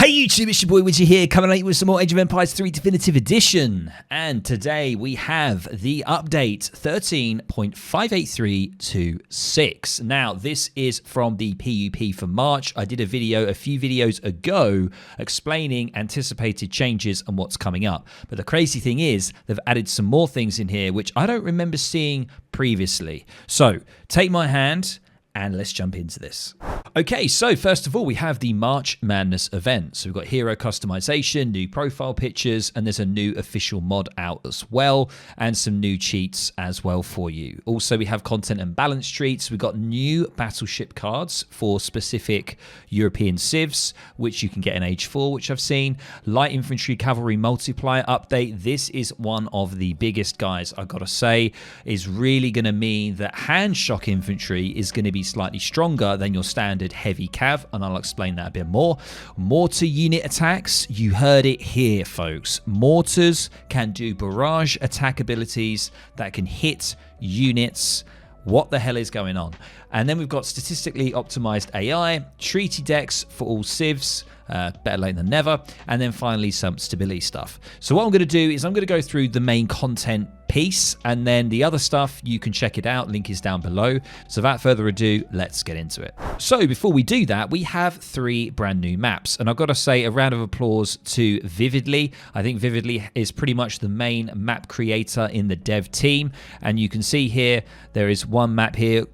Hey YouTube, it's your boy Widget here, coming at you with some more Age of Empires 3 Definitive Edition. And today we have the update 13.58326. Now, this is from the PUP for March. I did a video a few videos ago explaining anticipated changes and what's coming up. But the crazy thing is, they've added some more things in here which I don't remember seeing previously. So, take my hand and let's jump into this. Okay, so first of all, we have the March Madness event. So we've got hero customization, new profile pictures, and there's a new official mod out as well, and some new cheats as well for you. Also, we have content and balance treats. We've got new battleship cards for specific European civs, which you can get in Age 4, which I've seen. Light infantry cavalry multiplier update. This is one of the biggest guys, I've got to say, is really going to mean that hand shock infantry is going to be slightly stronger than your standard heavy cav, and I'll explain that a bit more. Mortar unit attacks, you heard it here, folks. Mortars can do barrage attack abilities that can hit units. What the hell is going on? And then we've got statistically optimized AI, treaty decks for all civs, better late than never, and then finally some stability stuff. So what I'm going to do is I'm going to go through the main content piece, and then the other stuff you can check it out, link is down below. So without further ado, let's get into it. So before we do that, we have 3 brand new maps, and I've got to say a round of applause to Vividly. I think Vividly is pretty much the main map creator in the dev team, and you can see here there is one map here,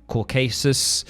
Caucasus,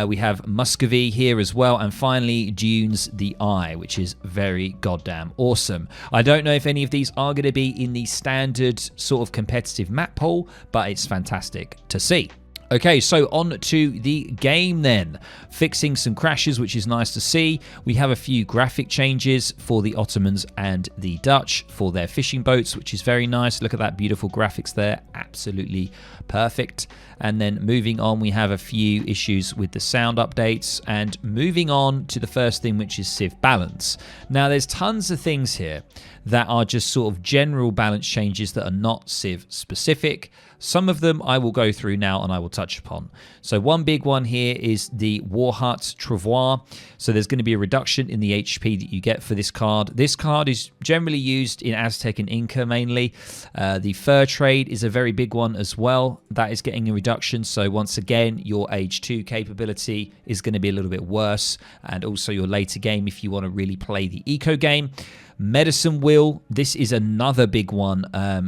we have Muscovy here as well, and finally Dunes the Eye, which is very goddamn awesome. I don't know if any of these are going to be in the standard sort of competitive map pool, but it's fantastic to see. Okay, so on to the game then. Fixing some crashes, which is nice to see. We have a few graphic changes for the Ottomans and the Dutch for their fishing boats, which is very nice. Look at that beautiful graphics there. Absolutely perfect. And then moving on, we have a few issues with the sound updates. And moving on to the first thing, which is civ balance. Now, there's tons of things here that are just sort of general balance changes that are not civ specific. Some of them I will go through now and I will touch upon. So one big one here is the War Hut Travois. So there's going to be a reduction in the HP that you get for this card. This card is generally used in Aztec and Inca mainly. The fur trade is a very big one as well. That is getting a reduction. So once again, your Age 2 capability is going to be a little bit worse. And also your later game if you want to really play the eco game. Medicine Wheel. This is another big one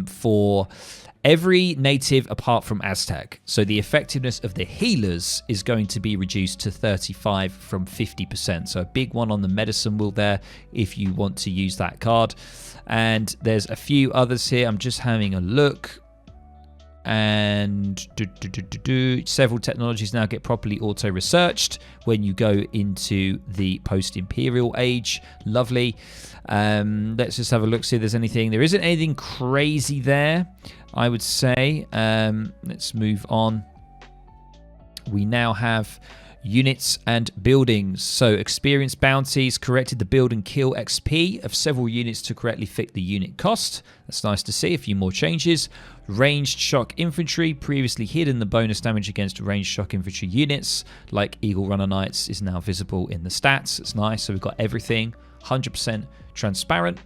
for every native apart from Aztec. So the effectiveness of the healers is going to be reduced to 35 from 50%. So a big one on the medicine wheel there if you want to use that card. And there's a few others here. I'm just having a look. And several technologies now get properly auto-researched when you go into the post-imperial age. Lovely. Let's just have a look, see if there's anything. There isn't anything crazy there, I would say. Let's move on. We now have units and buildings. So experience bounties corrected the build and kill XP of several units to correctly fit the unit cost. That's nice to see. A few more changes. Ranged shock infantry, previously hidden the bonus damage against ranged shock infantry units like Eagle Runner Knights is now visible in the stats. It's nice. So we've got everything 100% transparent.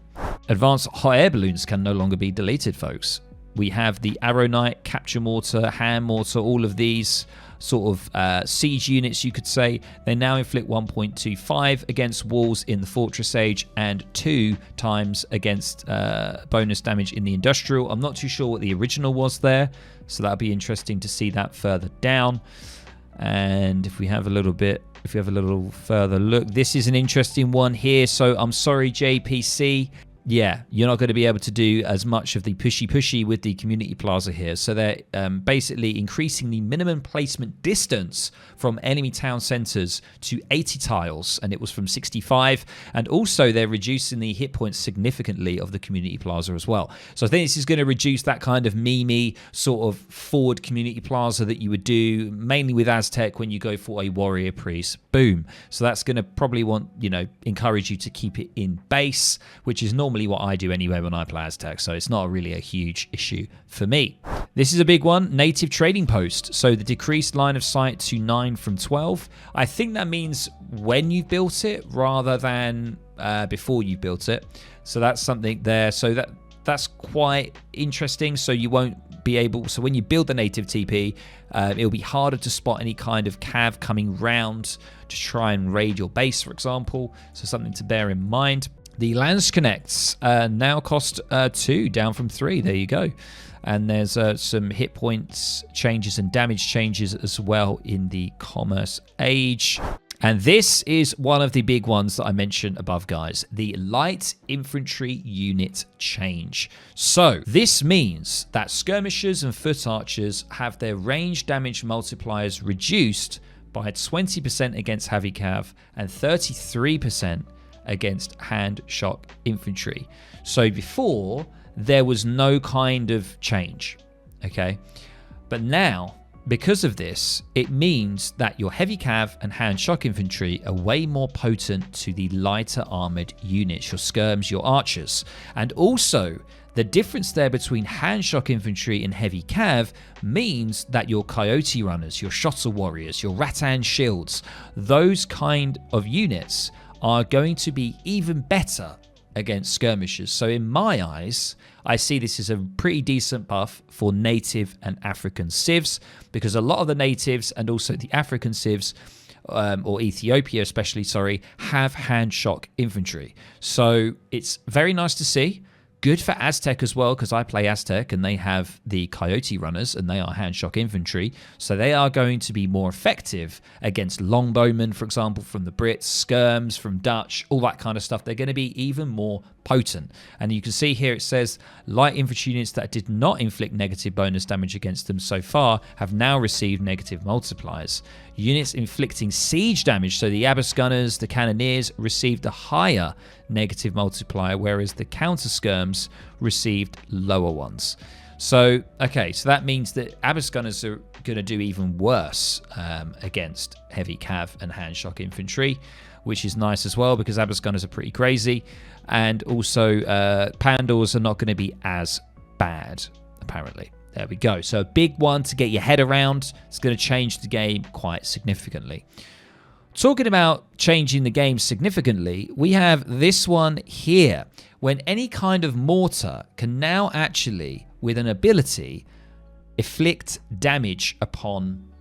Advanced hot air balloons can no longer be deleted, folks. We have the Arrow Knight, Capture Mortar, Hand Mortar, all of these sort of siege units, you could say. They now inflict 1.25 against walls in the Fortress Age and 2 times against bonus damage in the Industrial. I'm not too sure what the original was there, so that'll be interesting to see that further down. And if we have a little further look, this is an interesting one here. So I'm sorry, JPC. Yeah, you're not going to be able to do as much of the pushy with the community plaza here. So they're basically increasing the minimum placement distance from enemy town centers to 80 tiles, and it was from 65. And also they're reducing the hit points significantly of the community plaza as well. So I think this is going to reduce that kind of memey sort of forward community plaza that you would do mainly with Aztec when you go for a warrior priest. Boom. So that's going to probably encourage you to keep it in base, which is normally what I do anyway when I play Aztec, so it's not really a huge issue for me. This is a big one, native trading post. So the decreased line of sight to 9 from 12. I think that means when you've built it rather than before you built it. So that's something there. So that's quite interesting. So you won't be able, so when you build the native TP, it'll be harder to spot any kind of cav coming round to try and raid your base, for example. So something to bear in mind. The Lance Connects now cost 2, down from 3. There you go. And there's some hit points changes and damage changes as well in the Commerce Age. And this is one of the big ones that I mentioned above, guys. The light infantry unit change. So this means that skirmishers and foot archers have their range damage multipliers reduced by 20% against heavy cav and 33% against hand shock infantry. So before, there was no kind of change, okay? But now, because of this, it means that your heavy cav and hand shock infantry are way more potent to the lighter armored units, your skirms, your archers. And also, the difference there between hand shock infantry and heavy cav means that your coyote runners, your shotter warriors, your rattan shields, those kind of units are going to be even better against skirmishers. So in my eyes, I see this as a pretty decent buff for native and African civs, because a lot of the natives and also the African civs, or Ethiopia especially, sorry, have hand shock infantry. So it's very nice to see. Good for Aztec as well, because I play Aztec and they have the coyote runners and they are hand shock infantry. So they are going to be more effective against longbowmen, for example, from the Brits, skirms from Dutch, all that kind of stuff. They're going to be even more potent. And you can see here it says light infantry units that did not inflict negative bonus damage against them so far have now received negative multipliers. Units inflicting siege damage, so the Abbas gunners, the cannoneers, received a higher negative multiplier, whereas the counter skirms received lower ones. So, okay, so that means that Abbas gunners are going to do even worse against heavy cav and hand shock infantry, which is nice as well, because Abbas gunners are pretty crazy. And also, Pandors are not going to be as bad, apparently. There we go. So a big one to get your head around. It's going to change the game quite significantly. Talking about changing the game significantly, we have this one here. When any kind of mortar can now actually, with an ability, inflict damage upon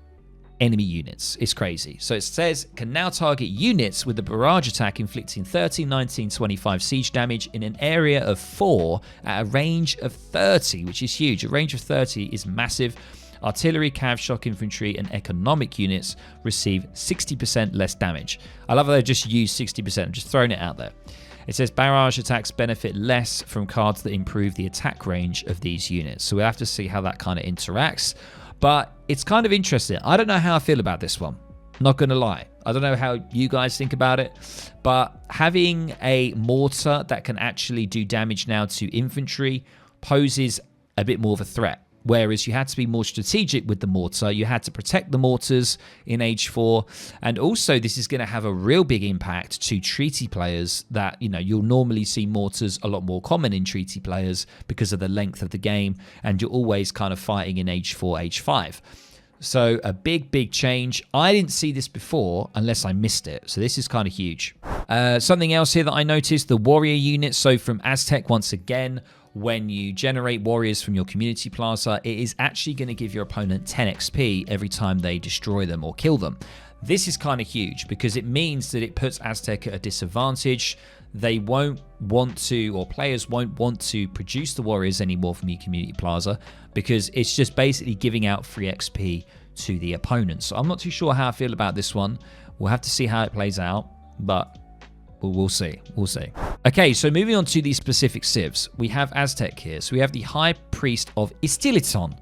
enemy units. It's crazy. So it says can now target units with the barrage attack inflicting 30, 19, 25 siege damage in an area of 4 at a range of 30, which is huge. A range of 30 is massive. Artillery, cav, shock infantry, and economic units receive 60% less damage. I love how they just use 60%. I'm just throwing it out there. It says barrage attacks benefit less from cards that improve the attack range of these units. So we'll have to see how that kind of interacts. But it's kind of interesting. I don't know how I feel about this one. Not going to lie. I don't know how you guys think about it. But having a mortar that can actually do damage now to infantry poses a bit more of a threat. Whereas you had to be more strategic with the mortar. You had to protect the mortars in Age 4. And also this is going to have a real big impact to treaty players that, you know, you'll normally see mortars a lot more common in treaty players because of the length of the game. And you're always kind of fighting in Age 4, Age 5. So a big, big change. I didn't see this before unless I missed it. So this is kind of huge. Something else here that I noticed, the warrior units. So from Aztec, once again, when you generate warriors from your community plaza, it is actually going to give your opponent 10 XP every time they destroy them or kill them. This is kind of huge because it means that it puts Aztec at a disadvantage. They won't want to, or players won't want to produce the warriors anymore from your community plaza because it's just basically giving out free XP to the opponent. So I'm not too sure how I feel about this one. We'll have to see how it plays out, but we'll see. We'll see. Okay, so moving on to the specific civs. We have Aztec here. So we have the High Priest of Istiliton.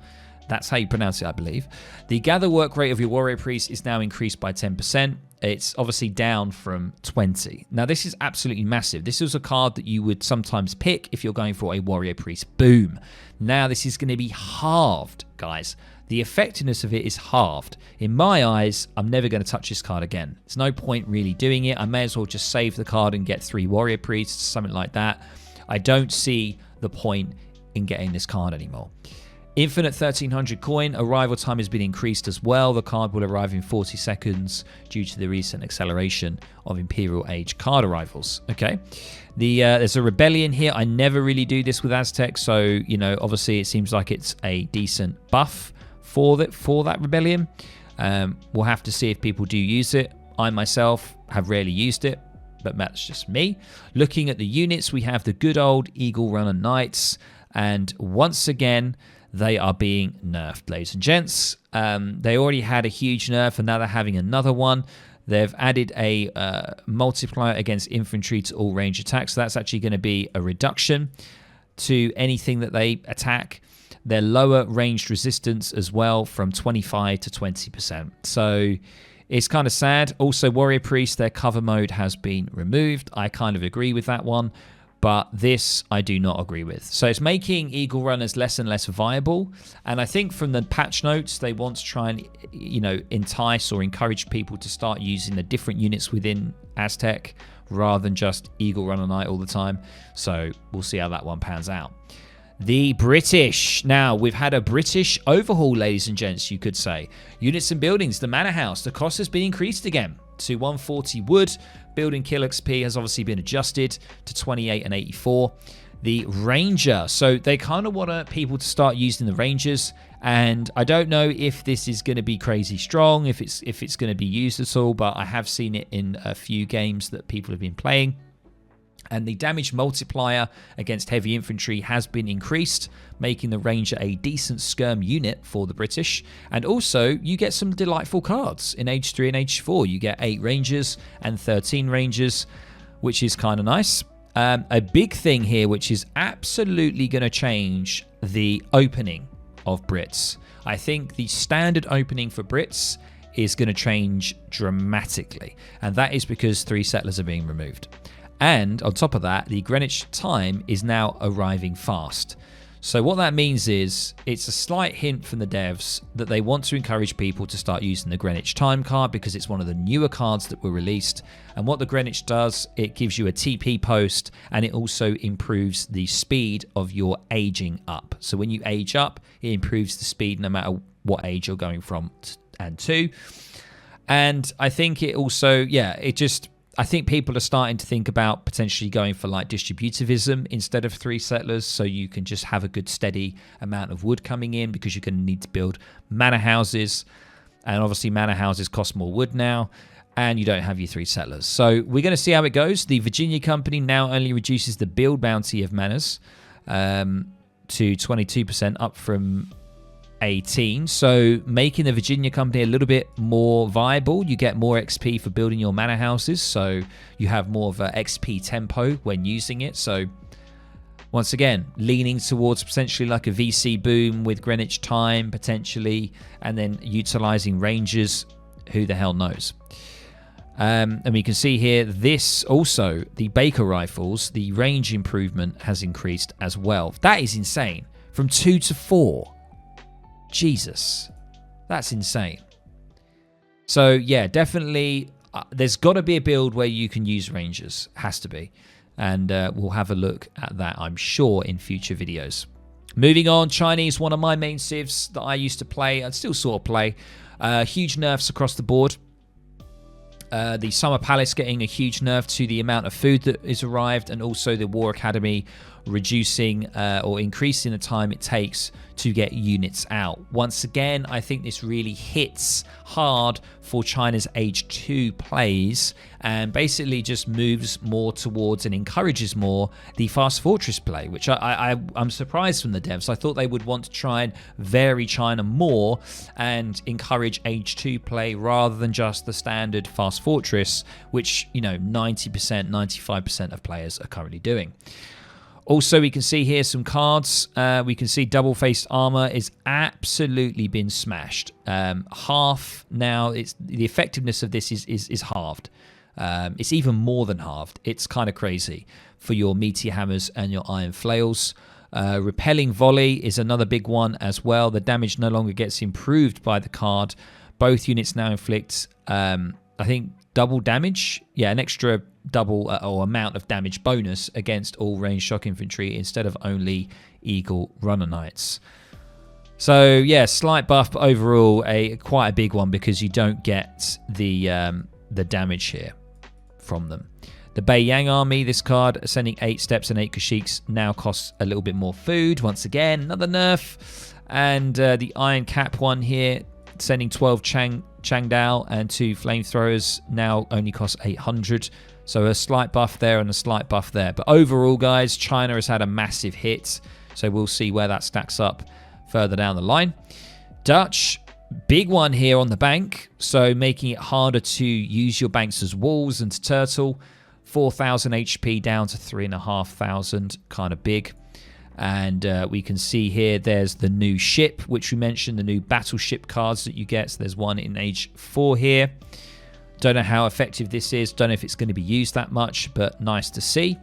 That's how you pronounce it, I believe. The gather work rate of your warrior priest is now increased by 10%. It's obviously down from 20. Now, this is absolutely massive. This is a card that you would sometimes pick if you're going for a warrior priest. Boom. Now, this is going to be halved, guys. The effectiveness of it is halved. In my eyes, I'm never going to touch this card again. There's no point really doing it. I may as well just save the card and get 3 warrior priests, something like that. I don't see the point in getting this card anymore. Infinite 1300 coin. Arrival time has been increased as well. The card will arrive in 40 seconds due to the recent acceleration of Imperial Age card arrivals. Okay. There's a rebellion here. I never really do this with Aztec, so, you know, obviously it seems like it's a decent buff for that rebellion. We'll have to see if people do use it. I myself have rarely used it, but that's just me. Looking at the units, we have the good old Eagle Runner Knights, and once again, they are being nerfed, ladies and gents. They already had a huge nerf, and now they're having another one. They've added a multiplier against infantry to all range attacks. So that's actually going to be a reduction to anything that they attack. Their lower ranged resistance as well from 25 to 20%. So it's kind of sad. Also, Warrior Priest, their cover mode has been removed. I kind of agree with that one. But this I do not agree with. So it's making Eagle Runners less and less viable. And I think from the patch notes, they want to try and, you know, entice or encourage people to start using the different units within Aztec rather than just Eagle Runner Knight all the time. So we'll see how that one pans out. The British. Now, we've had a British overhaul, ladies and gents, you could say. Units and buildings. The Manor House. The cost has been increased again to 140 wood. Building kill XP has obviously been adjusted to 28 and 84. The Ranger. So they kind of want people to start using the Rangers. And I don't know if this is going to be crazy strong, if it's going to be used at all. But I have seen it in a few games that people have been playing. And the damage multiplier against heavy infantry has been increased, making the Ranger a decent skirm unit for the British. And also, you get some delightful cards in Age 3 and Age 4. You get 8 Rangers and 13 Rangers, which is kind of nice. A big thing here, which is absolutely going to change the opening of Brits. I think the standard opening for Brits is going to change dramatically. And that is because 3 settlers are being removed. And on top of that, the Greenwich time is now arriving fast. So what that means is it's a slight hint from the devs that they want to encourage people to start using the Greenwich time card because it's one of the newer cards that were released. And what the Greenwich does, it gives you a TP post and it also improves the speed of your aging up. So when you age up, it improves the speed no matter what age you're going from and to. And I think it also, I think people are starting to think about potentially going for like distributivism instead of 3 settlers, so you can just have a good steady amount of wood coming in because you're going to need to build manor houses, and obviously manor houses cost more wood now, and you don't have your 3 settlers. So we're going to see how it goes. The Virginia Company now only reduces the build bounty of manors to 22%, up from 18, so making the Virginia Company a little bit more viable. You get more XP for building your manor houses, so you have more of a XP tempo when using it. So once again, leaning towards potentially like a VC boom with Greenwich time potentially, and then utilizing Rangers, who the hell knows. And we can see here, this also, the Baker rifles, the range improvement has increased as well. That is insane, from 2 to 4. Jesus, that's insane. So yeah, definitely there's got to be a build where you can use Rangers, has to be, and we'll have a look at that, I'm sure, in future videos. Moving on, Chinese, one of my main civs that I used to play, I'd still sort of play. Huge nerfs across the board. The Summer Palace getting a huge nerf to the amount of food that is arrived, and also the War Academy reducing or increasing the time it takes to get units out. Once again, I think this really hits hard for China's Age 2 plays and basically just moves more towards and encourages more the Fast Fortress play, which I'm surprised from the devs. I thought they would want to try and vary China more and encourage Age 2 play rather than just the standard Fast Fortress, which, you know, 90%, 95% of players are currently doing. Also, we can see here some cards. We can see double-faced armor is absolutely been smashed. Half now. It's the effectiveness of this is halved. It's even more than halved. It's kind of crazy for your meteor hammers and your iron flails. Repelling volley is another big one as well. The damage no longer gets improved by the card. Both units now inflict, I think, double damage. Yeah, an extra double or amount of damage bonus against all ranged shock infantry instead of only Eagle Runner Knights. So yeah, slight buff, but overall quite a big one because you don't get the damage here from them. The Beiyang army, this card, sending 8 steps and 8 Kashyyyks, now costs a little bit more food. Once again, another nerf. And the Iron Cap one here, sending 12 Changdao and 2 flamethrowers, now only costs 800. So a slight buff there and a slight buff there. But overall, guys, China has had a massive hit. So we'll see where that stacks up further down the line. Dutch, big one here on the bank. So making it harder to use your banks as walls and to turtle. 4,000 HP down to 3,500, kind of big. And we can see here there's the new ship, which we mentioned, the new battleship cards that you get. So there's one in Age 4 here. Don't know how effective this is. Don't know if it's going to be used that much, but nice to see.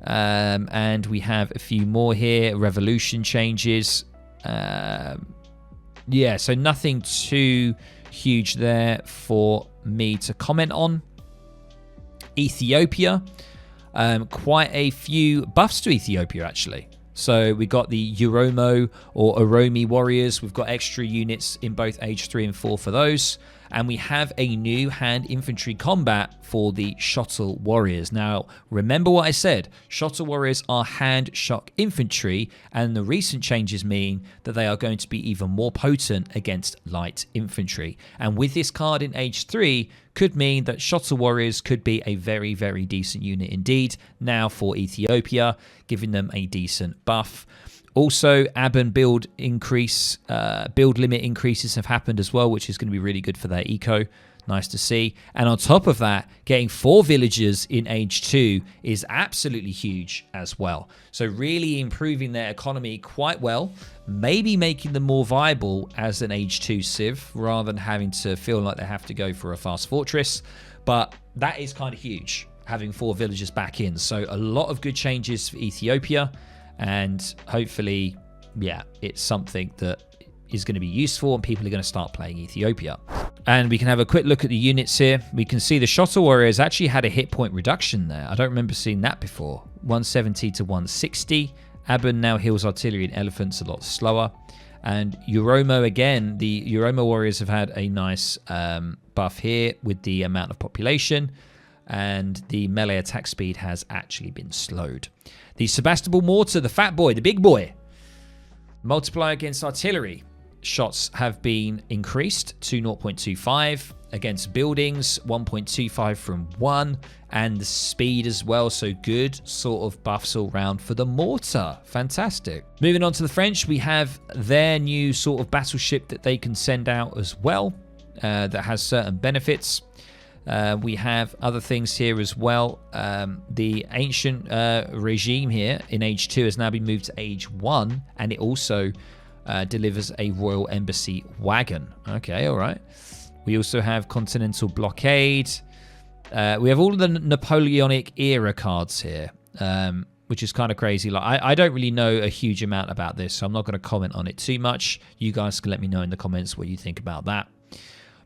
And we have a few more here. Revolution changes. Yeah, so nothing too huge there for me to comment on. Ethiopia. Quite a few buffs to Ethiopia, actually. So we got the Oromo or Oromi warriors. We've got extra units in both Age 3 and 4 for those. And we have a new hand infantry combat for the Shottle warriors. Now, remember what I said. Shottle warriors are hand shock infantry, and the recent changes mean that they are going to be even more potent against light infantry. And with this card in Age 3, could mean that Shottle warriors could be a very, very decent unit indeed now for Ethiopia, giving them a decent buff. Also, Aben build limit increases have happened as well, which is going to be really good for their eco. Nice to see. And on top of that, getting 4 villagers in Age 2 is absolutely huge as well. So really improving their economy quite well, maybe making them more viable as an Age 2 civ rather than having to feel like they have to go for a fast fortress. But that is kind of huge, having 4 villagers back in. So a lot of good changes for Ethiopia. And hopefully, yeah, it's something that is going to be useful and people are going to start playing Ethiopia. And we can have a quick look at the units here. We can see the Shottle warriors actually had a hit point reduction there. I don't remember seeing that before. 170 to 160. Aben now heals artillery and elephants a lot slower. And Oromo, again, the Oromo warriors have had a nice buff here with the amount of population. And the melee attack speed has actually been slowed. The Sebastopol Mortar, the fat boy, the big boy. Multiplier against artillery shots have been increased to 0.25. Against buildings, 1.25 from 1. And the speed as well, so good sort of buffs all round for the Mortar. Fantastic. Moving on to the French, we have their new sort of battleship that they can send out as well. That has certain benefits. We have other things here as well. The ancient regime here in Age 2 has now been moved to Age 1, and it also delivers a Royal Embassy wagon. Okay, all right. We also have Continental Blockade. We have all of the Napoleonic era cards here, which is kind of crazy. Like I don't really know a huge amount about this, so I'm not going to comment on it too much. You guys can let me know in the comments what you think about that.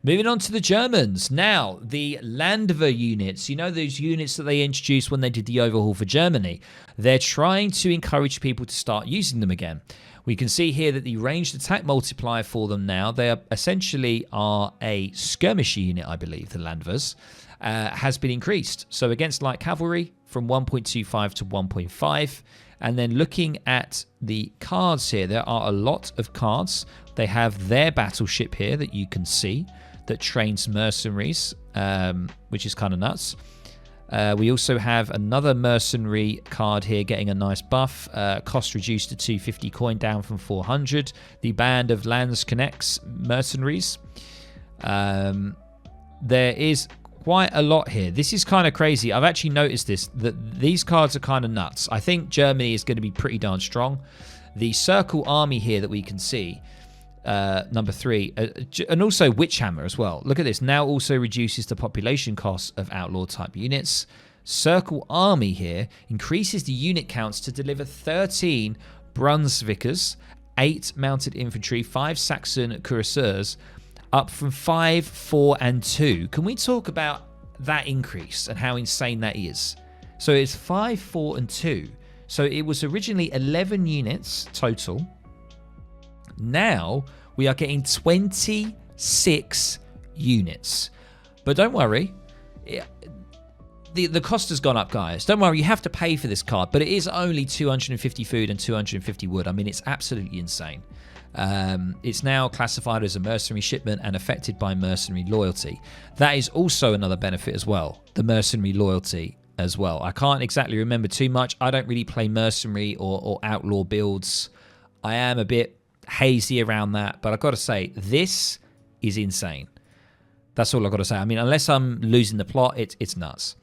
Moving on to the Germans. Now, the Landwehr units, you know those units that they introduced when they did the overhaul for Germany? They're trying to encourage people to start using them again. We can see here that the ranged attack multiplier for them now, they are essentially a skirmish unit, I believe, the Landwehrs, has been increased. So against light cavalry from 1.25 to 1.5. And then looking at the cards here, there are a lot of cards. They have their battleship here that you can see that trains mercenaries, which is kind of nuts. We also have another mercenary card here getting a nice buff. Cost reduced to 250 coin, down from 400. The Band of Landsknechts mercenaries. There is quite a lot here. This is kind of crazy. I've actually noticed this, that these cards are kind of nuts. I think Germany is going to be pretty darn strong. The Circle Army here that we can see, number 3, and also Witchhammer as well. Look at this. Now also reduces the population costs of outlaw type units. Circle Army here increases the unit counts to deliver 13 Brunswickers, 8 mounted infantry, 5 Saxon cuirassiers, up from 5, 4, and 2. Can we talk about that increase and how insane that is? So it's 5, 4, and 2. So it was originally 11 units total. Now we are getting 26 units. But don't worry, the cost has gone up, guys. Don't worry, you have to pay for this card, but it is only 250 food and 250 wood. I mean, it's absolutely insane. It's now classified as a mercenary shipment and affected by mercenary loyalty. That is also another benefit as well, the mercenary loyalty as well. I can't exactly remember too much. I don't really play mercenary or outlaw builds. I am a bit hazy around that, but I've got to say, this is insane. That's all I've got to say. I mean, unless I'm losing the plot, it's nuts.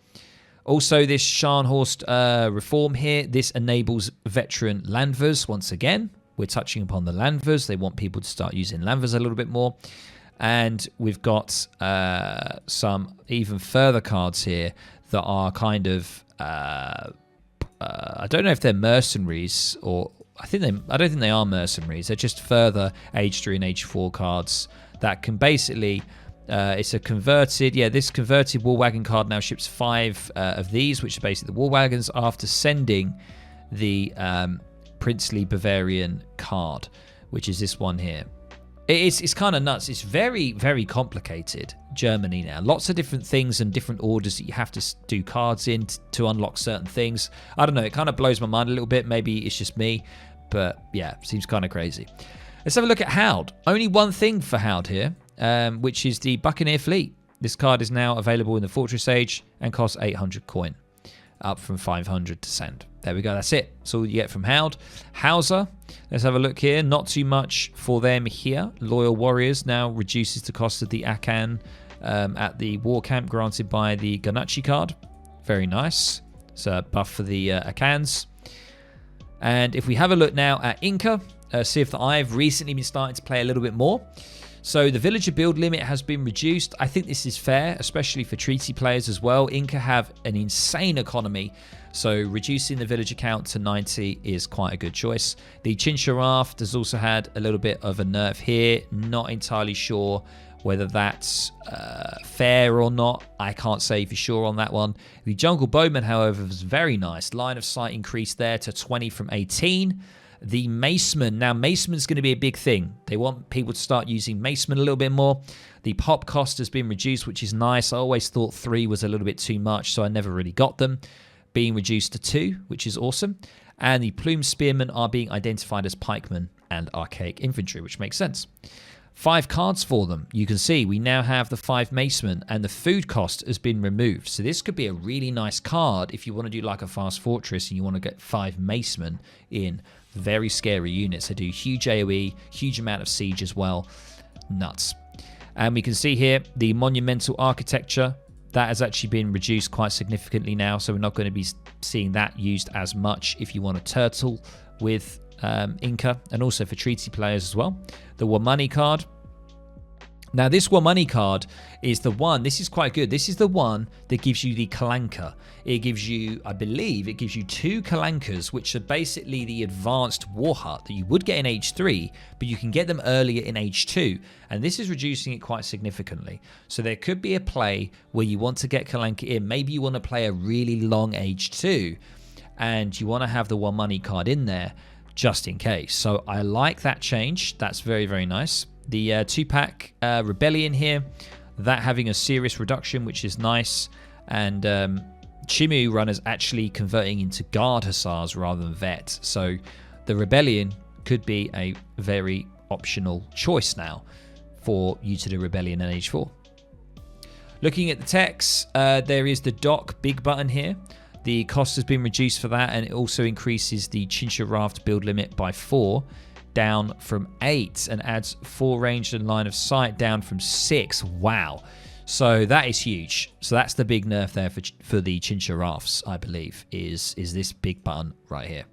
Also, this Scharnhorst reform here, this enables veteran Landvers once again. We're touching upon the Landvers. They want people to start using Landvers a little bit more. And we've got some even further cards here that are kind of, I don't know if they're mercenaries or I don't think they are mercenaries. They're just further Age 3 and Age 4 cards that can basically, it's a converted, this converted war wagon card now ships 5 of these, which are basically the war wagons after sending the Princely Bavarian card, which is this one here. It's kind of nuts. It's very, very complicated, Germany now. Lots of different things and different orders that you have to do cards in to unlock certain things. I don't know. It kind of blows my mind a little bit. Maybe it's just me. But yeah, seems kind of crazy. Let's have a look at Haude. Only one thing for Haude here, which is the Buccaneer Fleet. This card is now available in the Fortress Age and costs 800 coin, up from 500 to send. There we go. That's it. That's all you get from Haude. Hauser. Let's have a look here. Not too much for them here. Loyal Warriors now reduces the cost of the Akan at the war camp granted by the Ganachi card. Very nice. It's a buff for the Akans. And if we have a look now at Inca, civ that I've recently been starting to play a little bit more. So the villager build limit has been reduced. I think this is fair, especially for treaty players as well. Inca have an insane economy, so reducing the villager count to 90 is quite a good choice. The Chincharaft has also had a little bit of a nerf here. Not entirely sure whether that's fair or not. I can't say for sure on that one. The Jungle Bowman, however, was very nice. Line of sight increased there to 20 from 18. The Maceman. Now, Maceman's going to be a big thing. They want people to start using Maceman a little bit more. The pop cost has been reduced, which is nice. I always thought 3 was a little bit too much, so I never really got them. Being reduced to 2, which is awesome. And the Plume Spearmen are being identified as pikemen and archaic infantry, which makes sense. 5 cards for them. You can see we now have the 5 Macemen and the food cost has been removed. So this could be a really nice card if you want to do like a fast fortress and you want to get 5 Macemen in. Very scary units. They do huge AoE, huge amount of siege as well. Nuts. And we can see here the monumental architecture. That has actually been reduced quite significantly now. So we're not going to be seeing that used as much if you want a turtle with Inca, and also for treaty players as well. The Wamani card. Now this Wamani card is the one, this is quite good. This is the one that gives you the Kalanka. It gives you, I believe, it gives you 2 Kalankas, which are basically the advanced war hut that you would get in Age 3, but you can get them earlier in Age 2. And this is reducing it quite significantly. So there could be a play where you want to get Kalanka in. Maybe you want to play a really long Age 2, and you want to have the Wamani card in there, just in case. So I like that change. That's very, very nice. The 2-pack Rebellion here, that having a serious reduction, which is nice. And Chimu runners actually converting into Guard Hussars rather than Vet. So the Rebellion could be a very optional choice now for you to do Rebellion in Age 4. Looking at the techs, there is the Dock big button here. The cost has been reduced for that, and it also increases the Chincharaft build limit by 4, down from 8, and adds 4 range and line of sight down from 6. Wow. So that is huge. So that's the big nerf there for the Chincharafts, I believe, is this big button right here.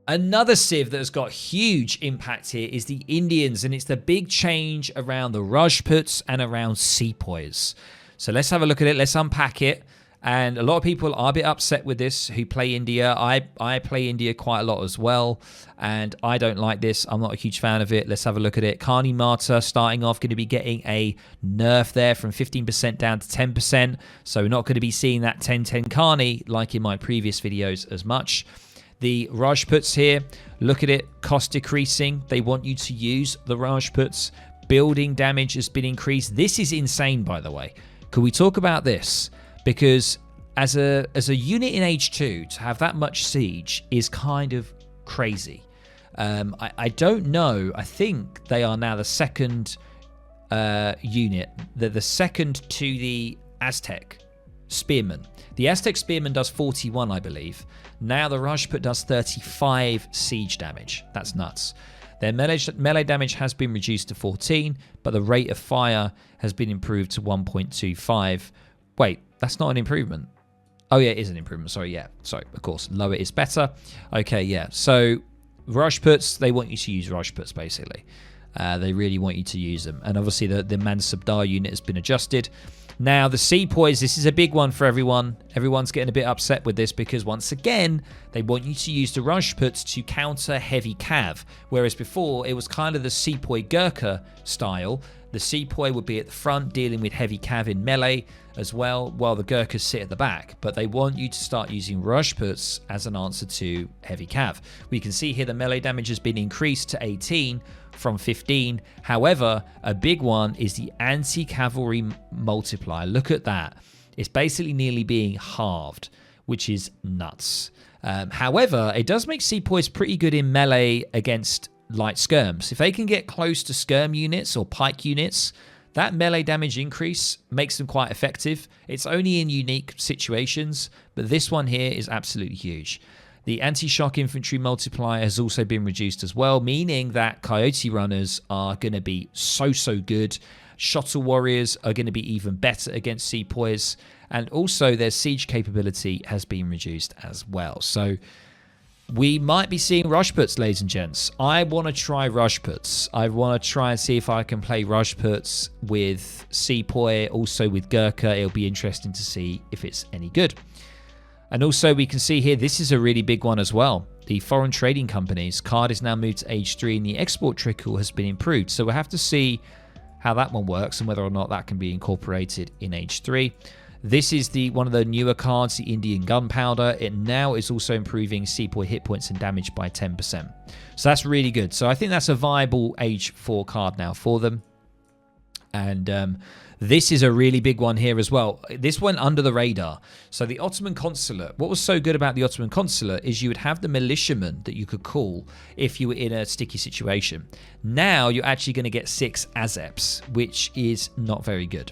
Another civ that has got huge impact here is the Indians, and it's the big change around the Rajputs and around Sepoys. So let's have a look at it. Let's unpack it. And a lot of people are a bit upset with this who play India. I play India quite a lot as well, and I don't like this. I'm not a huge fan of it. Let's have a look at it. Carney Martyr starting off going to be getting a nerf there from 15% down to 10%. So we're not going to be seeing that 10-10 Carney like in my previous videos as much. The Rajputs here, look at it, cost decreasing. They want you to use the Rajputs. Building damage has been increased. This is insane, by the way. Could we talk about this? Because as a unit in Age 2, to have that much siege is kind of crazy. I don't know. I think they are now the second unit. They're the second to the Aztec Spearman. The Aztec Spearman does 41, I believe. Now the Rajput does 35 siege damage. That's nuts. Their melee damage has been reduced to 14, but the rate of fire has been improved to 1.25. Wait, that's not an improvement. Oh, yeah, it is an improvement. Sorry, yeah. Sorry, of course. Lower is better. Okay, yeah. So Rajputs, they want you to use Rajputs, basically. They really want you to use them. And obviously the Mansabdar unit has been adjusted. Now, the Sepoys, this is a big one for everyone. Everyone's getting a bit upset with this because, once again, they want you to use the Rajputs to counter heavy cav. Whereas before, it was kind of the Sepoy Gurkha style. The Sepoy would be at the front dealing with heavy cav in melee as well, while the Gurkhas sit at the back. But they want you to start using Rajputs as an answer to heavy cav. We can see here the melee damage has been increased to 18 from 15. However, a big one is the anti-cavalry multiplier. Look at that. It's basically nearly being halved, which is nuts. However, it does make Sepoys pretty good in melee against light skirms. If they can get close to skirm units or pike units, that melee damage increase makes them quite effective. It's only in unique situations, but this one here is absolutely huge. The anti-shock infantry multiplier has also been reduced as well, meaning that coyote runners are going to be so good. Shottle warriors are going to be even better against Sepoys, and also their siege capability has been reduced as well. So we might be seeing Rajputs, ladies and gents. I want to try Rajputs. I want to try and see if I can play Rajputs with Sepoy, also with Gurkha. It'll be interesting to see if it's any good. And also we can see here, this is a really big one as well. The foreign trading companies card is now moved to Age 3 and the export trickle has been improved. So we'll have to see how that one works and whether or not that can be incorporated in Age 3. This is one of the newer cards, the Indian gunpowder. It now is also improving Sepoy hit points and damage by 10%. So that's really good. So I think that's a viable Age 4 card now for them. And this is a really big one here as well. This went under the radar. So the Ottoman consulate, what was so good about the Ottoman consulate is you would have the militiamen that you could call if you were in a sticky situation. Now you're actually going to get 6 azeps, which is not very good.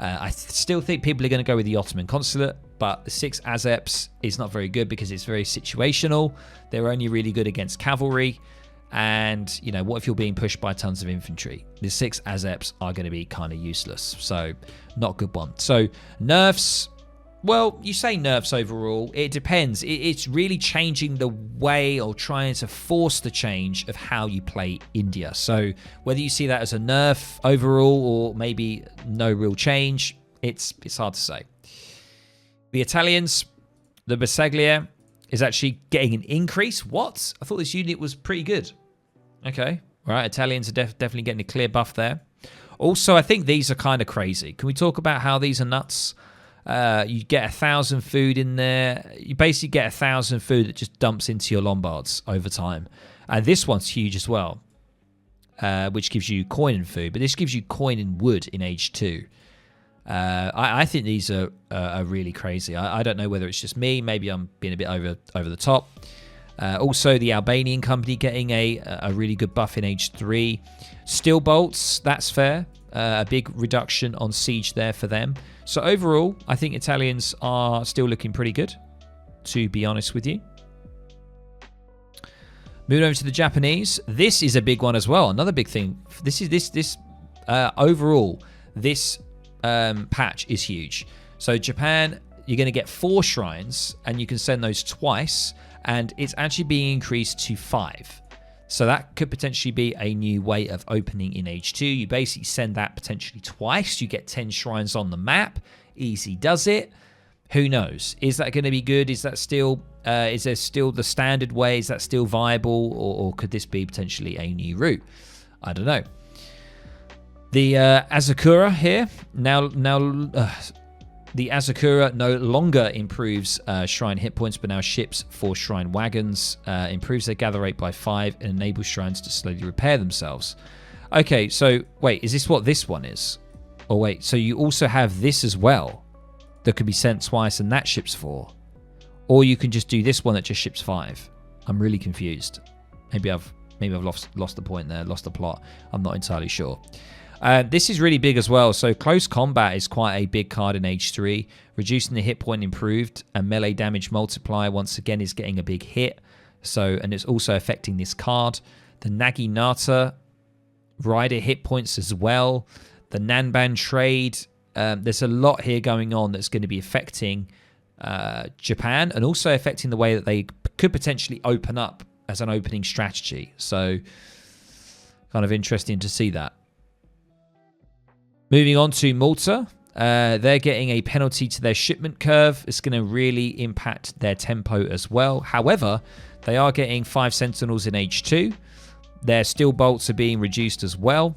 I still think people are going to go with the Ottoman consulate, but the 6 azeps is not very good because it's very situational. They're only really good against cavalry. And, you know, what if you're being pushed by tons of infantry? The 6 azeps are going to be kind of useless. So, not a good one. So, nerfs. Well, you say nerfs overall. It depends. It's really changing the way or trying to force the change of how you play India. So, whether you see that as a nerf overall or maybe no real change, it's hard to say. The Italians, the Bersagliere, is actually getting an increase. What? I thought this unit was pretty good. Okay. Right. Italians are definitely getting a clear buff there. Also, I think these are kind of crazy. Can we talk about how these are nuts? You get 1,000 food in there. You basically get 1,000 food that just dumps into your Lombards over time. And this one's huge as well, which gives you coin and food. But this gives you coin and wood in Age 2. I think these are really crazy. I don't know whether it's just me. Maybe I'm being a bit over the top. Also, the Albanian company getting a really good buff in Age 3. Steel bolts, that's fair. A big reduction on siege there for them. So overall, I think Italians are still looking pretty good, to be honest with you. Moving over to the Japanese. This is a big one as well. Another big thing. Overall, this patch is huge. So Japan, you're going to get 4 shrines, and you can send those twice, and it's actually being increased to 5. So that could potentially be a new way of opening in Age 2. You basically send that potentially twice. You get 10 shrines on the map. Easy does it. Who knows? Is that going to be good? Is that still? Is there still the standard way? Is that still viable, or could this be potentially a new route? I don't know. The Asakura here now The Azakura no longer improves shrine hit points, but now ships for shrine wagons. Improves their gather rate by 5 and enables shrines to slowly repair themselves. Okay, so wait, is this what this one is? Oh wait, so you also have this as well that could be sent twice and that ships 4. Or you can just do this one that just ships 5. I'm really confused. Maybe I've lost the point there, lost the plot. I'm not entirely sure. This is really big as well. So close combat is quite a big card in Age 3. Reducing the hit point improved, and melee damage multiplier once again is getting a big hit. So, and it's also affecting this card. The Naginata rider hit points as well. The Nanban trade. There's a lot here going on that's going to be affecting Japan, and also affecting the way that they could potentially open up as an opening strategy. So kind of interesting to see that. Moving on to Malta, they're getting a penalty to their shipment curve. It's going to really impact their tempo as well. However, they are getting 5 sentinels in Age 2. Their steel bolts are being reduced as well.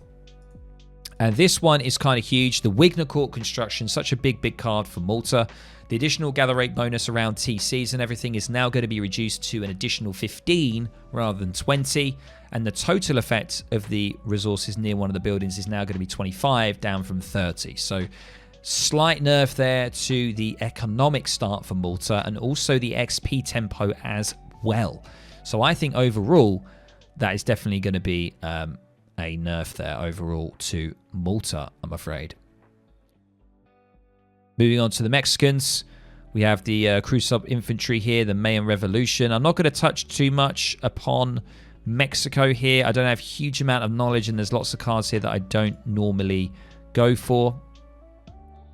And this one is kind of huge. The Wigner Court construction, such a big card for Malta. The additional gather rate bonus around TCs and everything is now going to be reduced to an additional 15 rather than 20. And the total effect of the resources near one of the buildings is now going to be 25, down from 30. So slight nerf there to the economic start for Malta, and also the XP tempo as well. So I think overall, that is definitely going to be a nerf there overall to Malta, I'm afraid. Moving on to the Mexicans, we have the crew sub infantry here, the Mayan Revolution. I'm not going to touch too much upon Mexico here. I don't have a huge amount of knowledge, and there's lots of cards here that I don't normally go for.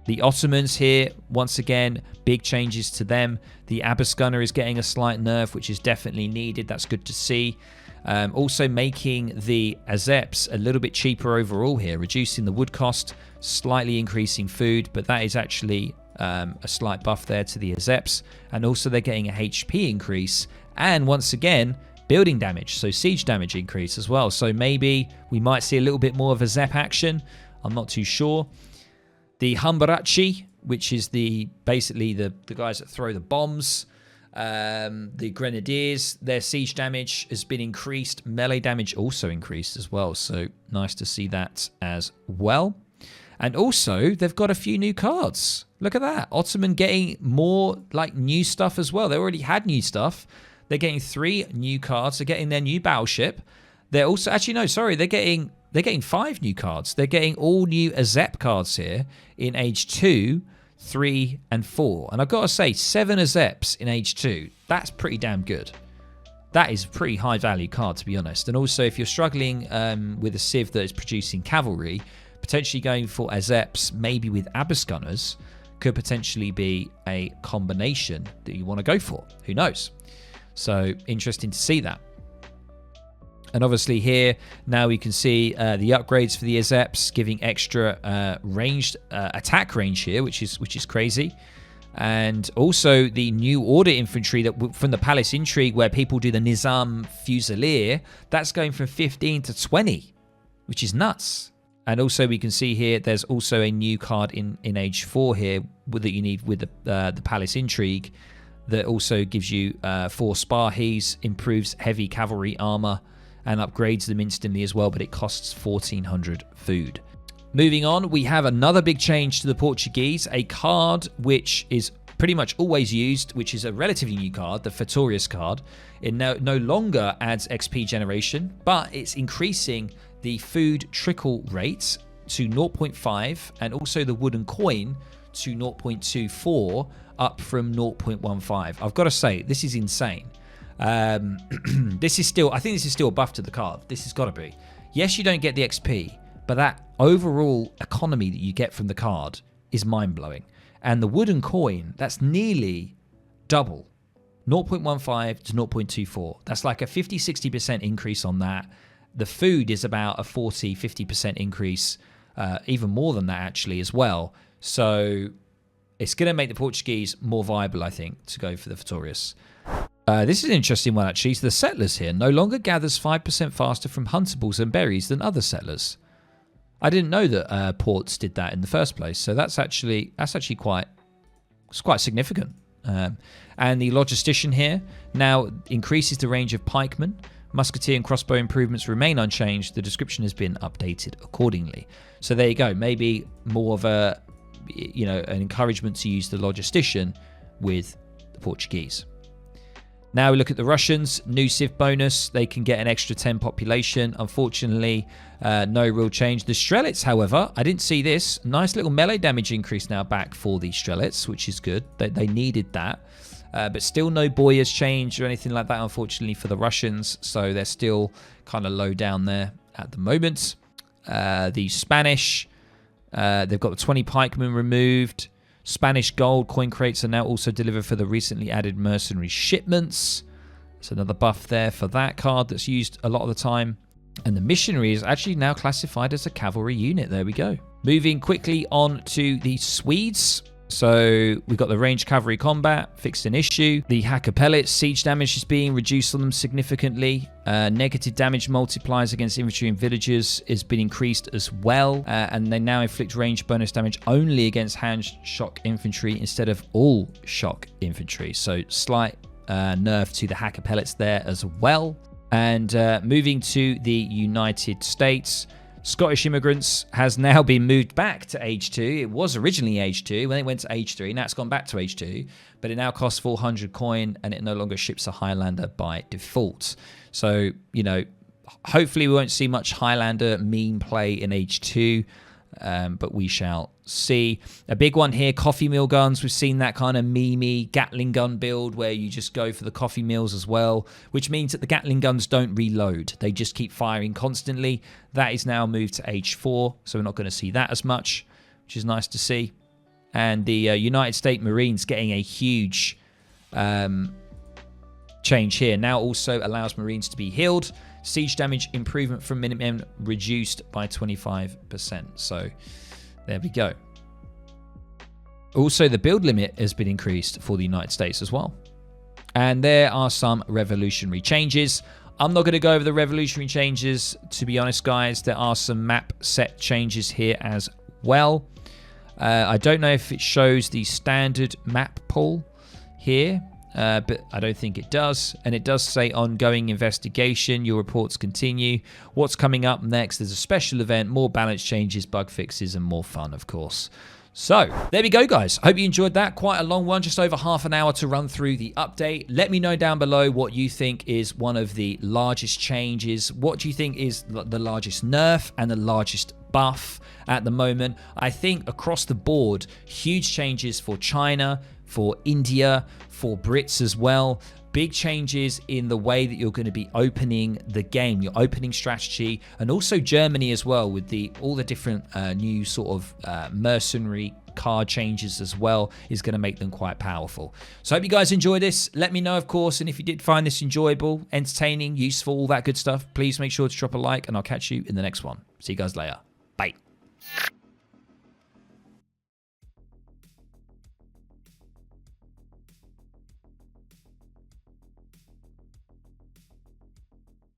The Ottomans here, once again, big changes to them. The Abbas Gunner is getting a slight nerf, which is definitely needed. That's good to see. Also making the Azeps a little bit cheaper overall here, reducing the wood cost, slightly increasing food, but that is actually a slight buff there to the Azeps. And also they're getting a HP increase, and once again, building damage, so siege damage increase as well. So maybe we might see a little bit more of a Zep action. I'm not too sure. The Humbarachi, which is basically the guys that throw the bombs. The Grenadiers, their siege damage has been increased. Melee damage also increased as well. So nice to see that as well. And also, they've got a few new cards. Look at that. Ottoman getting more like new stuff as well. They already had new stuff. They're getting 3 new cards. They're getting their new battleship. They're also, actually, no, sorry. They're getting 5 new cards. They're getting all new Azep cards here in Age 2, 3, and 4. And I've got to say, 7 Azeps in Age 2. That's pretty damn good. That is a pretty high value card, to be honest. And also, if you're struggling with a civ that is producing cavalry, potentially going for Azeps, maybe with Abbas Gunners, could potentially be a combination that you want to go for. Who knows? So, interesting to see that. And obviously here, now we can see the upgrades for the Azeps, giving extra ranged attack range here, which is crazy. And also the new order infantry that from the Palace Intrigue, where people do the Nizam Fusilier, that's going from 15 to 20, which is nuts. And also we can see here, there's also a new card in Age 4 here that you need with the Palace Intrigue that also gives you 4 Spahis, improves heavy cavalry armor, and upgrades them instantly as well, but it costs 1,400 food. Moving on, we have another big change to the Portuguese, a card which is pretty much always used, which is a relatively new card, the Fatorius card. It no longer adds XP generation, but it's increasing the food trickle rate to 0.5 and also the wooden coin to 0.24, up from 0.15. I've got to say, this is insane. I think this is still a buff to the card. This has got to be. Yes, you don't get the XP, but that overall economy that you get from the card is mind-blowing. And the wooden coin, that's nearly double. 0.15 to 0.24. That's like a 50-60% increase on that. The food is about a 40-50% increase, even more than that actually as well. So it's going to make the Portuguese more viable, I think, to go for the Fatorius. This is an interesting one, actually. So the settlers here no longer gathers 5% faster from huntables and berries than other settlers. I didn't know that ports did that in the first place, so that's actually quite It's quite significant. And the logistician here now increases the range of pikemen. Musketeer and crossbow improvements remain unchanged. The description has been updated accordingly. So there you go. Maybe more of a, an encouragement to use the logistician with the Portuguese. Now we look at the Russians. New civ bonus. They can get an extra 10 population. Unfortunately, no real change. The Strelets, however, I didn't see this. Nice little melee damage increase now back for the Strelets, which is good. They needed that. But still no Boyar's change or anything like that, unfortunately, for the Russians. So they're still kind of low down there at the moment. The Spanish, they've got the 20 pikemen removed. Spanish gold coin crates are now also delivered for the recently added mercenary shipments. There's another buff there for that card that's used a lot of the time. And the missionary is actually now classified as a cavalry unit. There we go. Moving quickly on to the Swedes. So we've got the ranged cavalry combat, fixed an issue. The hacker pellets, siege damage is being reduced on them significantly. Negative damage multipliers against infantry and villagers has been increased as well. And they now inflict ranged bonus damage only against hand shock infantry instead of all shock infantry. So slight nerf to the hacker pellets there as well. And moving to the United States, Scottish immigrants has now been moved back to Age 2. It was originally Age 2 when it went to Age 3. Now it's gone back to Age 2, but it now costs 400 coin and it no longer ships a Highlander by default. So, hopefully we won't see much Highlander meme play in Age 2, but we shall see. A big one here, coffee mill guns. We've seen that kind of memey Gatling gun build where you just go for the coffee mills as well, which means that the Gatling guns don't reload. They just keep firing constantly. That is now moved to Age 4, so we're not going to see that as much, which is nice to see. And the United States Marines getting a huge change here. Now also allows Marines to be healed. Siege damage improvement from Minutemen reduced by 25%. So there we go. Also, the build limit has been increased for the United States as well. And there are some revolutionary changes. I'm not going to go over the revolutionary changes, to be honest, guys. There are some map set changes here as well. I don't know if it shows the standard map pool here. But I don't think it does. And it does say ongoing investigation. Your reports continue. What's coming up next? There's a special event, more balance changes, bug fixes, and more fun, of course. So there we go, guys. Hope you enjoyed that. Quite a long one, just over half an hour to run through the update. Let me know down below what you think is one of the largest changes. What do you think is the largest nerf and the largest buff at the moment? I think across the board, huge changes for China, for India, for Brits as well. Big changes in the way that you're going to be opening the game, your opening strategy, and also Germany as well with all the different new sort of mercenary card changes as well is going to make them quite powerful. So I hope you guys enjoy this. Let me know, of course, and if you did find this enjoyable, entertaining, useful, all that good stuff, please make sure to drop a like, and I'll catch you in the next one. See you guys later. Bye.